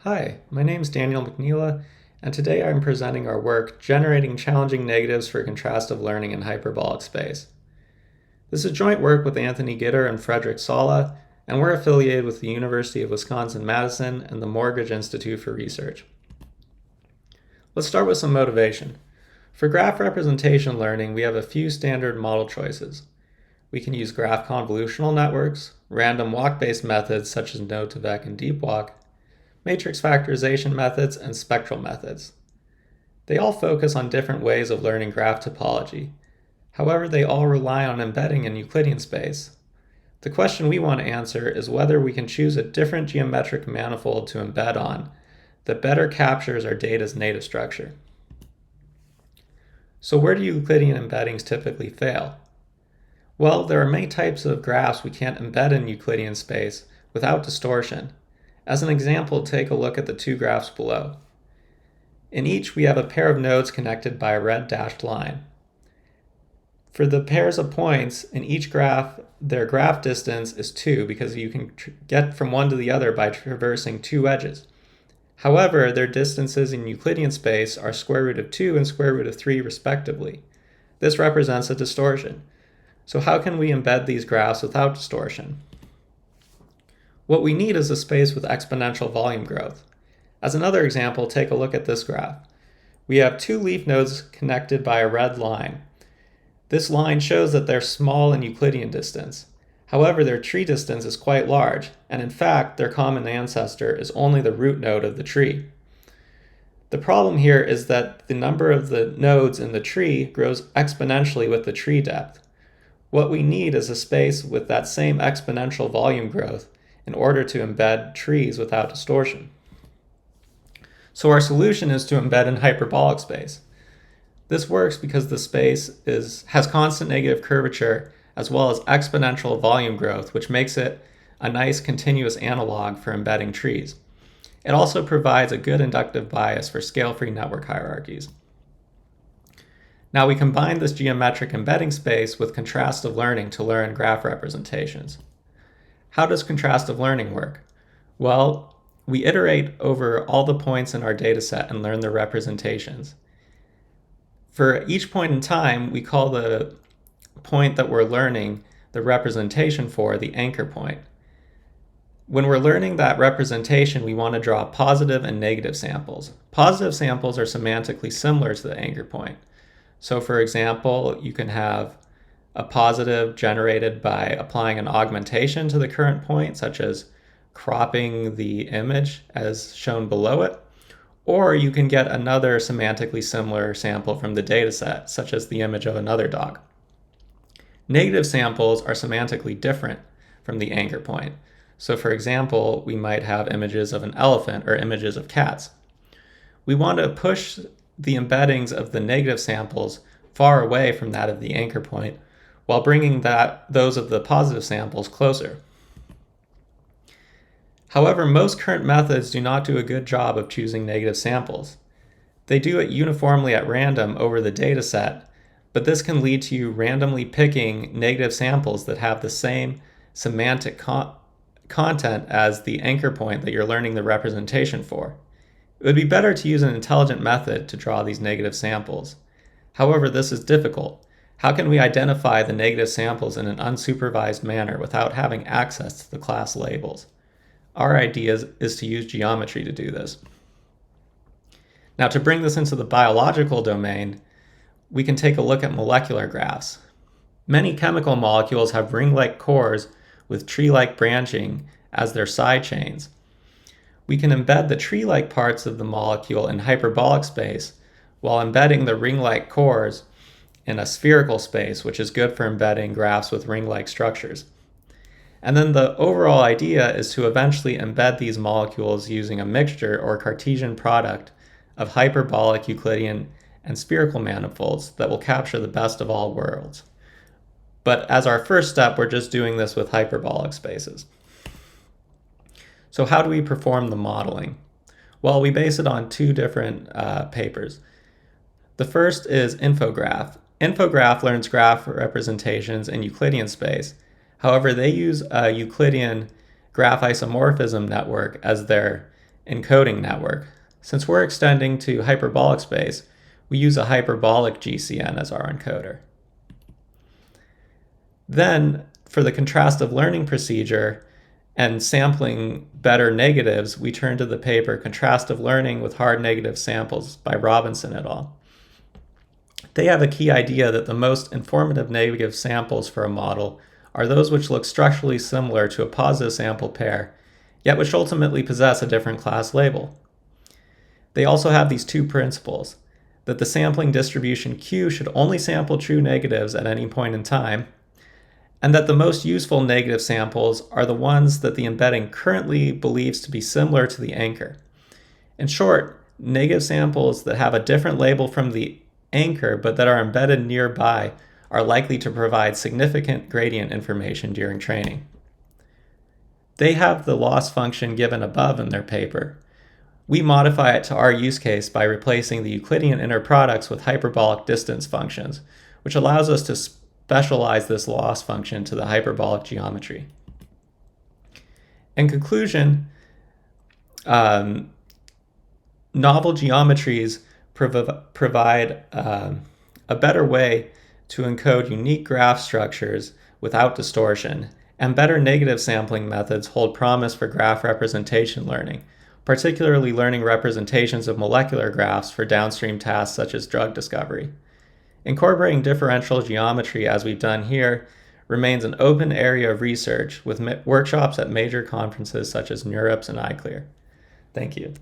Hi, my name is Daniel McNeela, and today I'm presenting our work Generating Challenging Negatives for Contrastive Learning in Hyperbolic Space. This is joint work with Anthony Gitter and Frederick Sala, and we're affiliated with the University of Wisconsin-Madison and the Morgridge Institute for Research. Let's start with some motivation. For graph representation learning, we have a few standard model choices. We can use graph convolutional networks, random walk-based methods such as node-to-vec and deep walk, matrix factorization methods, and spectral methods. They all focus on different ways of learning graph topology. However, they all rely on embedding in Euclidean space. The question we want to answer is whether we can choose a different geometric manifold to embed on that better captures our data's native structure. So where do Euclidean embeddings typically fail? Well, there are many types of graphs we can't embed in Euclidean space without distortion. As an example, take a look at the two graphs below. In each, we have a pair of nodes connected by a red dashed line. For the pairs of points in each graph, their graph distance is 2 because you can get from one to the other by traversing two edges. However, their distances in Euclidean space are square root of 2 and square root of 3 respectively. This represents a distortion. So how can we embed these graphs without distortion? What we need is a space with exponential volume growth. As another example, take a look at this graph. We have two leaf nodes connected by a red line. This line shows that they're small in Euclidean distance. However, their tree distance is quite large, and in fact, their common ancestor is only the root node of the tree. The problem here is that the number of the nodes in the tree grows exponentially with the tree depth. What we need is a space with that same exponential volume growth in order to embed trees without distortion. So our solution is to embed in hyperbolic space. This works because the space has constant negative curvature as well as exponential volume growth, which makes it a nice continuous analog for embedding trees. It also provides a good inductive bias for scale-free network hierarchies. Now we combine this geometric embedding space with contrastive learning to learn graph representations. How does contrastive learning work? Well, we iterate over all the points in our dataset and learn their representations. For each point in time, we call the point that we're learning the representation for the anchor point. When we're learning that representation, we want to draw positive and negative samples. Positive samples are semantically similar to the anchor point. So for example, you can have a positive generated by applying an augmentation to the current point, such as cropping the image as shown below it, or you can get another semantically similar sample from the dataset, such as the image of another dog. Negative samples are semantically different from the anchor point. So for example, we might have images of an elephant or images of cats. We want to push the embeddings of the negative samples far away from that of the anchor point, while bringing those of the positive samples closer. However, most current methods do not do a good job of choosing negative samples. They do it uniformly at random over the dataset, but this can lead to you randomly picking negative samples that have the same semantic content as the anchor point that you're learning the representation for. It would be better to use an intelligent method to draw these negative samples. However, this is difficult. How can we identify the negative samples in an unsupervised manner without having access to the class labels? Our idea is to use geometry to do this. Now, to bring this into the biological domain, we can take a look at molecular graphs. Many chemical molecules have ring-like cores with tree-like branching as their side chains. We can embed the tree-like parts of the molecule in hyperbolic space while embedding the ring-like cores in a spherical space, which is good for embedding graphs with ring-like structures. And then the overall idea is to eventually embed these molecules using a mixture or Cartesian product of hyperbolic, Euclidean, and spherical manifolds that will capture the best of all worlds. But as our first step, we're just doing this with hyperbolic spaces. So how do we perform the modeling? Well, we base it on two different papers. The first is Infograph. Infograph learns graph representations in Euclidean space. However, they use a Euclidean graph isomorphism network as their encoding network. Since we're extending to hyperbolic space, we use a hyperbolic GCN as our encoder. Then, for the contrastive learning procedure and sampling better negatives, we turn to the paper Contrastive Learning with Hard Negative Samples by Robinson et al. They have a key idea that the most informative negative samples for a model are those which look structurally similar to a positive sample pair, yet which ultimately possess a different class label. They also have these two principles, that the sampling distribution Q should only sample true negatives at any point in time, and that the most useful negative samples are the ones that the embedding currently believes to be similar to the anchor. In short, negative samples that have a different label from the anchor but that are embedded nearby are likely to provide significant gradient information during training. They have the loss function given above in their paper. We modify it to our use case by replacing the Euclidean inner products with hyperbolic distance functions, which allows us to specialize this loss function to the hyperbolic geometry. In conclusion, novel geometries provide a better way to encode unique graph structures without distortion, and better negative sampling methods hold promise for graph representation learning, particularly learning representations of molecular graphs for downstream tasks such as drug discovery. Incorporating differential geometry, as we've done here, remains an open area of research with workshops at major conferences such as NeurIPS and iClear. Thank you.